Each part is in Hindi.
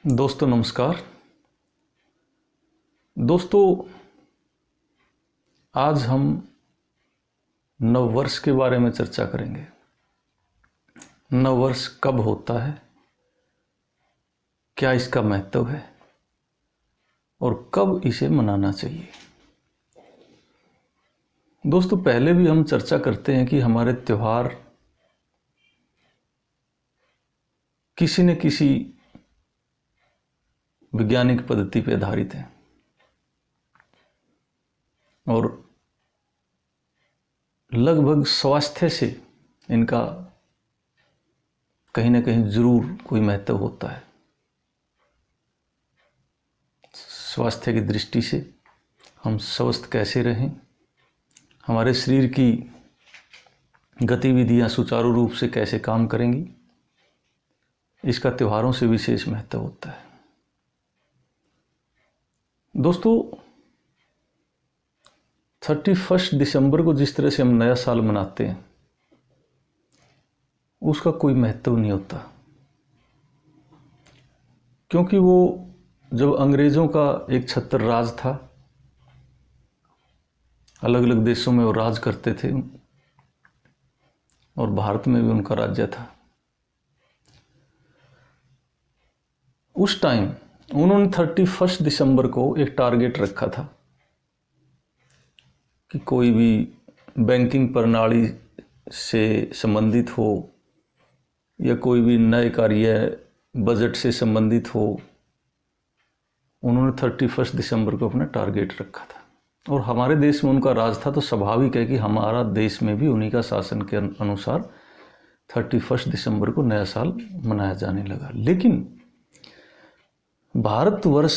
दोस्तों नमस्कार। दोस्तों आज हम नववर्ष के बारे में चर्चा करेंगे। नववर्ष कब होता है, क्या इसका महत्व है और कब इसे मनाना चाहिए। दोस्तों पहले भी हम चर्चा करते हैं कि हमारे त्योहार किसी न किसी वैज्ञानिक पद्धति पर आधारित हैं और लगभग स्वास्थ्य से इनका कहीं ना कहीं जरूर कोई महत्व होता है। स्वास्थ्य की दृष्टि से हम स्वस्थ कैसे रहें, हमारे शरीर की गतिविधियां सुचारू रूप से कैसे काम करेंगी, इसका त्योहारों से विशेष महत्व होता है। दोस्तों 31 दिसंबर को जिस तरह से हम नया साल मनाते हैं उसका कोई महत्व नहीं होता, क्योंकि वो जब अंग्रेज़ों का एक छत्र राज था, अलग अलग देशों में वो राज करते थे और भारत में भी उनका राज्य था। उस टाइम उन्होंने 31 दिसंबर को एक टारगेट रखा था कि कोई भी बैंकिंग प्रणाली से संबंधित हो या कोई भी नए कार्य बजट से संबंधित हो, उन्होंने 31 दिसंबर को अपना टारगेट रखा था। और हमारे देश में उनका राज था तो स्वाभाविक है कि हमारा देश में भी उन्हीं का शासन के अनुसार 31 दिसंबर को नया साल मनाया जाने लगा। लेकिन भारतवर्ष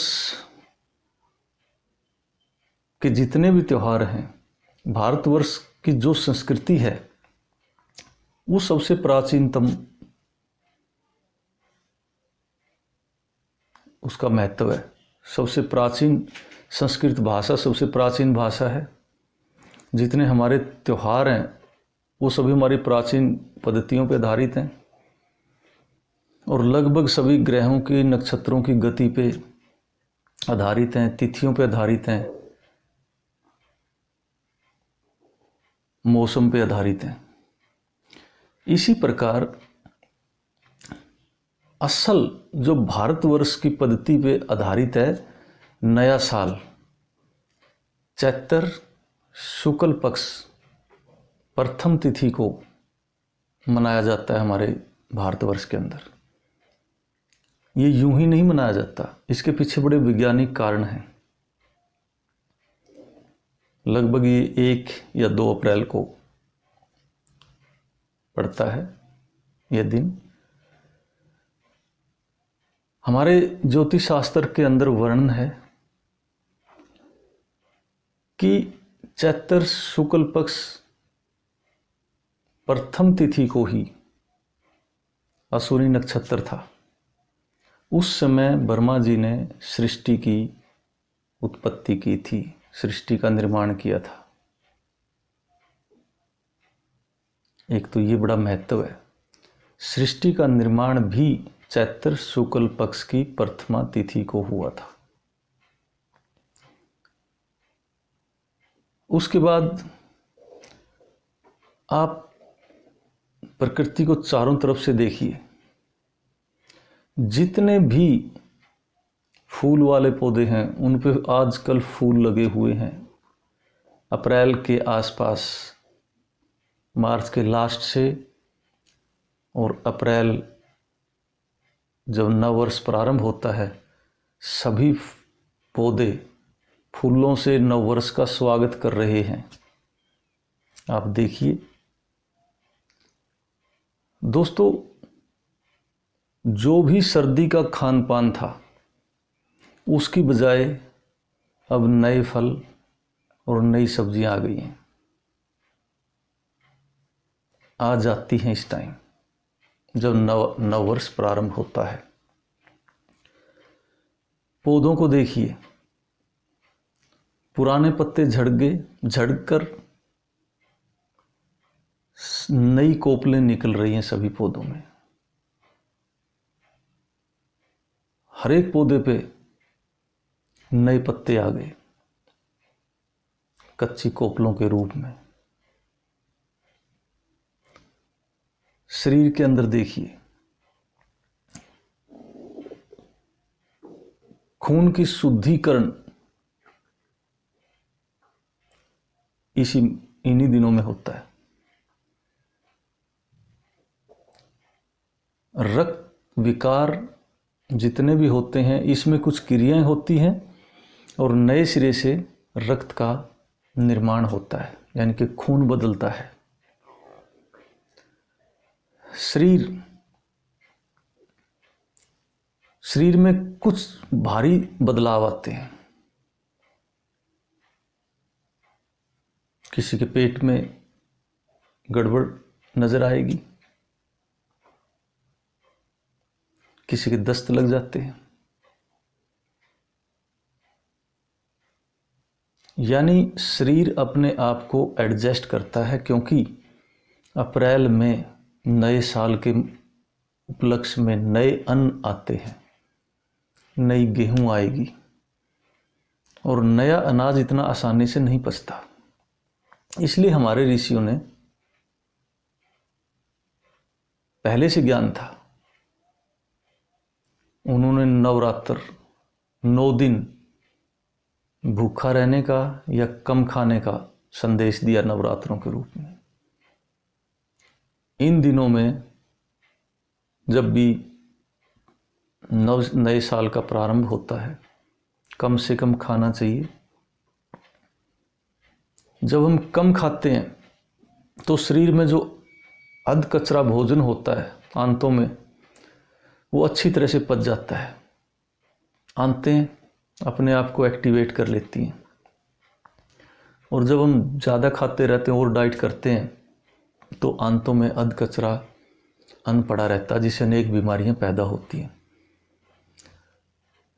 के जितने भी त्यौहार हैं, भारतवर्ष की जो संस्कृति है वो सबसे प्राचीनतम उसका महत्व है। सबसे प्राचीन संस्कृत भाषा सबसे प्राचीन भाषा है। जितने हमारे त्यौहार हैं वो सभी हमारी प्राचीन पद्धतियों पर आधारित हैं और लगभग सभी ग्रहों की नक्षत्रों की गति पे आधारित हैं, तिथियों पे आधारित हैं, मौसम पे आधारित हैं। इसी प्रकार असल जो भारतवर्ष की पद्धति पे आधारित है, नया साल चैत्र शुक्ल पक्ष प्रथम तिथि को मनाया जाता है हमारे भारतवर्ष के अंदर। ये यूं ही नहीं मनाया जाता, इसके पीछे बड़े वैज्ञानिक कारण हैं। लगभग ये 1 या 2 अप्रैल को पड़ता है यह दिन। हमारे ज्योतिष शास्त्र के अंदर वर्णन है कि चैत्र शुक्ल पक्ष प्रथम तिथि को ही अश्विनी नक्षत्र था। उस समय ब्रह्मा जी ने सृष्टि की उत्पत्ति की थी, सृष्टि का निर्माण किया था। एक तो ये बड़ा महत्व है, सृष्टि का निर्माण भी चैत्र शुक्ल पक्ष की प्रथमा तिथि को हुआ था। उसके बाद आप प्रकृति को चारों तरफ से देखिए, जितने भी फूल वाले पौधे हैं उन पे आजकल फूल लगे हुए हैं। अप्रैल के आसपास, मार्च के लास्ट से और अप्रैल जब नववर्ष प्रारंभ होता है, सभी पौधे फूलों से नववर्ष का स्वागत कर रहे हैं। आप देखिए दोस्तों, जो भी सर्दी का खान पान था उसकी बजाय अब नए फल और नई सब्जियां आ गई हैं, आ जाती हैं इस टाइम जब नववर्ष प्रारंभ होता है। पौधों को देखिए, पुराने पत्ते झड़कर नई कोपलें निकल रही हैं सभी पौधों में। हर एक पौधे पे नए पत्ते आ गए कच्ची कोपलों के रूप में। शरीर के अंदर देखिए, खून की शुद्धिकरण इन्हीं दिनों में होता है। रक्त विकार जितने भी होते हैं, इसमें कुछ क्रियाएं होती हैं और नए सिरे से रक्त का निर्माण होता है, यानी कि खून बदलता है। शरीर में कुछ भारी बदलाव आते हैं। किसी के पेट में गड़बड़ नजर आएगी, किसी के दस्त लग जाते हैं। यानी शरीर अपने आप को एडजस्ट करता है, क्योंकि अप्रैल में नए साल के उपलक्ष्य में नए अन्न आते हैं, नई गेहूं आएगी और नया अनाज इतना आसानी से नहीं पचता। इसलिए हमारे ऋषियों ने पहले से ज्ञान था, उन्होंने नवरात्र 9 दिन भूखा रहने का या कम खाने का संदेश दिया नवरात्रों के रूप में। इन दिनों में जब भी नए साल का प्रारंभ होता है, कम से कम खाना चाहिए। जब हम कम खाते हैं तो शरीर में जो अध कचरा भोजन होता है आंतों में, वो अच्छी तरह से पच जाता है। आंतें अपने आप को एक्टिवेट कर लेती हैं। और जब हम ज़्यादा खाते रहते हैं और डाइट करते हैं तो आंतों में अध कचरा अन्न पड़ा रहता है, जिससे अनेक बीमारियां पैदा होती हैं।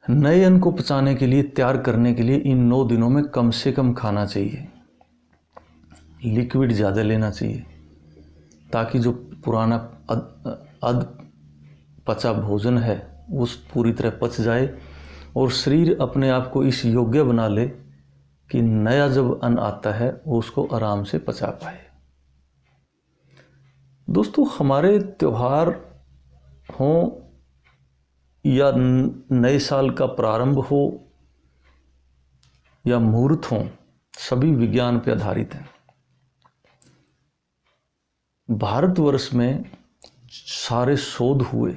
नए अन्न को पचाने के लिए, तैयार करने के लिए इन 9 दिनों में कम से कम खाना चाहिए, लिक्विड ज़्यादा लेना चाहिए, ताकि जो पुराना अध पचा भोजन है वो पूरी तरह पच जाए और शरीर अपने आप को इस योग्य बना ले कि नया जब अन्न आता है वो उसको आराम से पचा पाए। दोस्तों, हमारे त्यौहार हों या नए साल का प्रारंभ हो या मुहूर्त हो, सभी विज्ञान पर आधारित हैं। भारतवर्ष में सारे शोध हुए,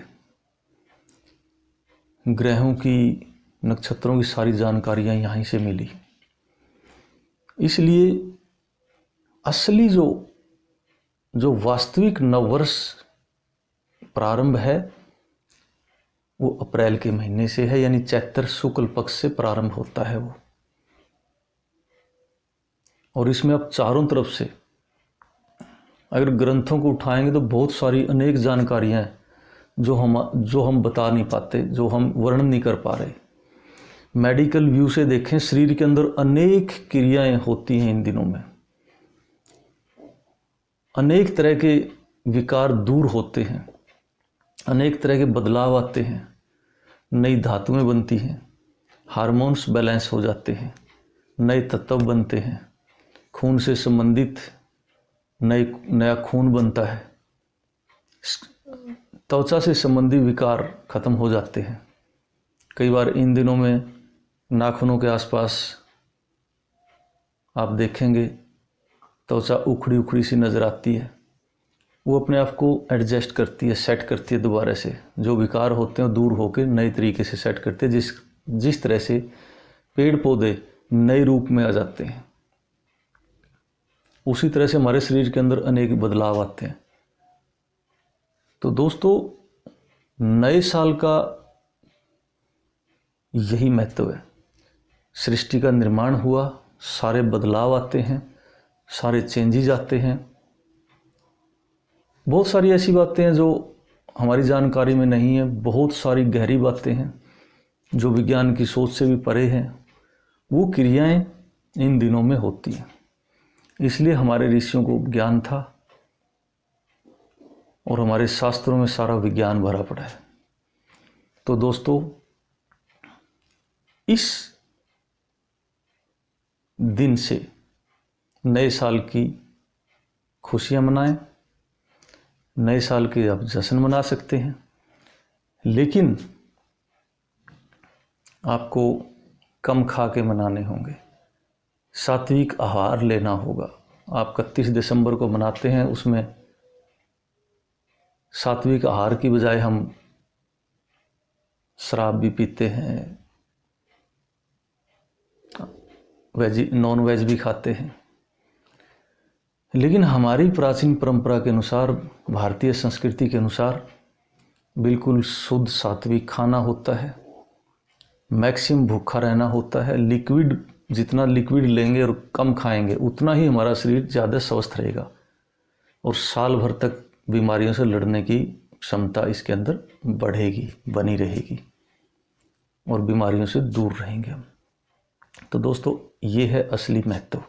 ग्रहों की, नक्षत्रों की सारी जानकारियां यहीं से मिली। इसलिए असली जो वास्तविक नववर्ष प्रारंभ है वो अप्रैल के महीने से है, यानी चैत्र शुक्ल पक्ष से प्रारंभ होता है वो। और इसमें अब चारों तरफ से अगर ग्रंथों को उठाएंगे तो बहुत सारी अनेक जानकारियां हैं जो हम बता नहीं पाते, जो हम वर्णन नहीं कर पा रहे। मेडिकल व्यू से देखें, शरीर के अंदर अनेक क्रियाएं होती हैं इन दिनों में, अनेक तरह के विकार दूर होते हैं, अनेक तरह के बदलाव आते हैं, नई धातुएं बनती हैं, हार्मोन्स बैलेंस हो जाते हैं, नए तत्व बनते हैं, खून से संबंधित नया खून बनता है, त्वचा से संबंधित विकार खत्म हो जाते हैं। कई बार इन दिनों में नाखूनों के आसपास आप देखेंगे त्वचा उखड़ी उखड़ी सी नज़र आती है, वो अपने आप को एडजस्ट करती है, सेट करती है दोबारा से। जो विकार होते हैं दूर होकर नए तरीके से सेट करते हैं, जिस तरह से पेड़ पौधे नए रूप में आ जाते हैं, उसी तरह से हमारे शरीर के अंदर अनेक बदलाव आते हैं। तो दोस्तों, नए साल का यही महत्व है। सृष्टि का निर्माण हुआ, सारे बदलाव आते हैं, सारे चेंजेस आते हैं। बहुत सारी ऐसी बातें हैं जो हमारी जानकारी में नहीं है, बहुत सारी गहरी बातें हैं जो विज्ञान की सोच से भी परे हैं। वो क्रियाएं इन दिनों में होती हैं, इसलिए हमारे ऋषियों को ज्ञान था और हमारे शास्त्रों में सारा विज्ञान भरा पड़ा है। तो दोस्तों, इस दिन से नए साल की खुशियां मनाएं, नए साल के आप जश्न मना सकते हैं, लेकिन आपको कम खा के मनाने होंगे, सात्विक आहार लेना होगा। आप 31 दिसंबर को मनाते हैं, उसमें सात्विक आहार की बजाय हम शराब भी पीते हैं, नॉन वेज भी खाते हैं। लेकिन हमारी प्राचीन परंपरा के अनुसार, भारतीय संस्कृति के अनुसार बिल्कुल शुद्ध सात्विक खाना होता है, मैक्सिमम भूखा रहना होता है। लिक्विड, जितना लिक्विड लेंगे और कम खाएंगे उतना ही हमारा शरीर ज़्यादा स्वस्थ रहेगा और साल भर तक बीमारियों से लड़ने की क्षमता इसके अंदर बढ़ेगी, बनी रहेगी और बीमारियों से दूर रहेंगे हम। तो दोस्तों, ये है असली महत्व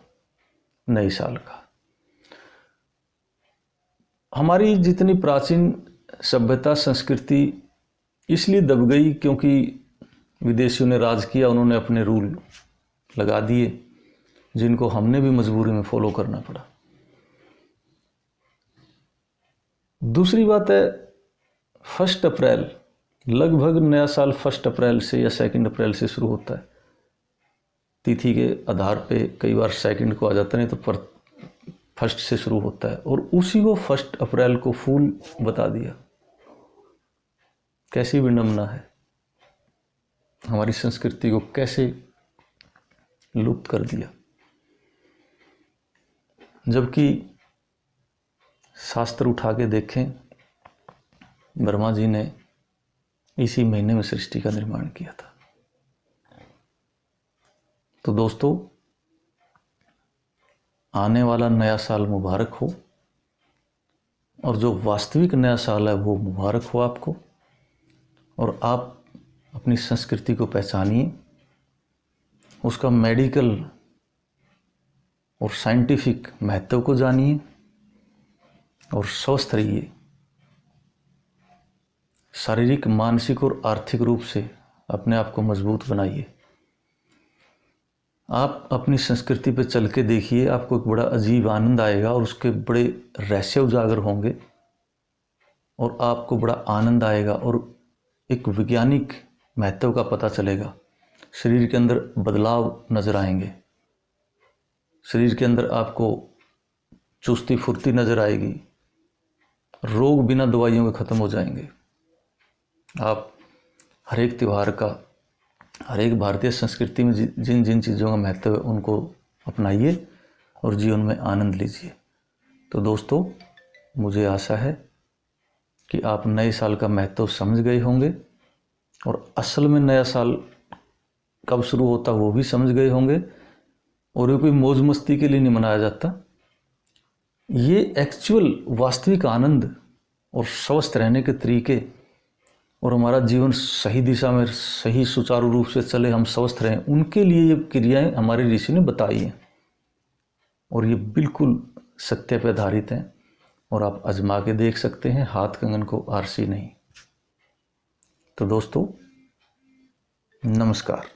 नए साल का। हमारी जितनी प्राचीन सभ्यता संस्कृति इसलिए दब गई क्योंकि विदेशियों ने राज किया, उन्होंने अपने रूल लगा दिए जिनको हमने भी मजबूरी में फॉलो करना पड़ा। दूसरी बात है, 1 अप्रैल, लगभग नया साल 1 अप्रैल से या 2 अप्रैल से शुरू होता है। तिथि के आधार पे कई बार 2 को आ जाता है, नहीं तो 1 से शुरू होता है, और उसी को 1 अप्रैल को फूल बता दिया। कैसी विडंबना है, हमारी संस्कृति को कैसे लुप्त कर दिया। जबकि शास्त्र उठा के देखें, ब्रह्मा जी ने इसी महीने में सृष्टि का निर्माण किया था। तो दोस्तों, आने वाला नया साल मुबारक हो, और जो वास्तविक नया साल है वो मुबारक हो आपको, और आप अपनी संस्कृति को पहचानिए, उसका मेडिकल और साइंटिफिक महत्व को जानिए और स्वस्थ रहिए। शारीरिक, मानसिक और आर्थिक रूप से अपने आप को मजबूत बनाइए। आप अपनी संस्कृति पे चल के देखिए, आपको एक बड़ा अजीब आनंद आएगा और उसके बड़े रहस्य उजागर होंगे और आपको बड़ा आनंद आएगा और एक वैज्ञानिक महत्व का पता चलेगा। शरीर के अंदर बदलाव नज़र आएंगे, शरीर के अंदर आपको चुस्ती फुर्ती नज़र आएगी, रोग बिना दवाइयों के ख़त्म हो जाएंगे। आप हर एक त्यौहार का, हर एक भारतीय संस्कृति में जिन जिन चीज़ों का महत्व है उनको अपनाइए और जीवन में आनंद लीजिए। तो दोस्तों, मुझे आशा है कि आप नए साल का महत्व समझ गए होंगे और असल में नया साल कब शुरू होता वो भी समझ गए होंगे, और ये कोई मौज मस्ती के लिए नहीं मनाया जाता। ये एक्चुअल वास्तविक आनंद और स्वस्थ रहने के तरीके और हमारा जीवन सही दिशा में सही सुचारू रूप से चले, हम स्वस्थ रहें, उनके लिए ये क्रियाएं हमारे ऋषि ने बताई हैं और ये बिल्कुल सत्य पर आधारित हैं और आप आजमा के देख सकते हैं, हाथ कंगन को आरसी नहीं। तो दोस्तों, नमस्कार।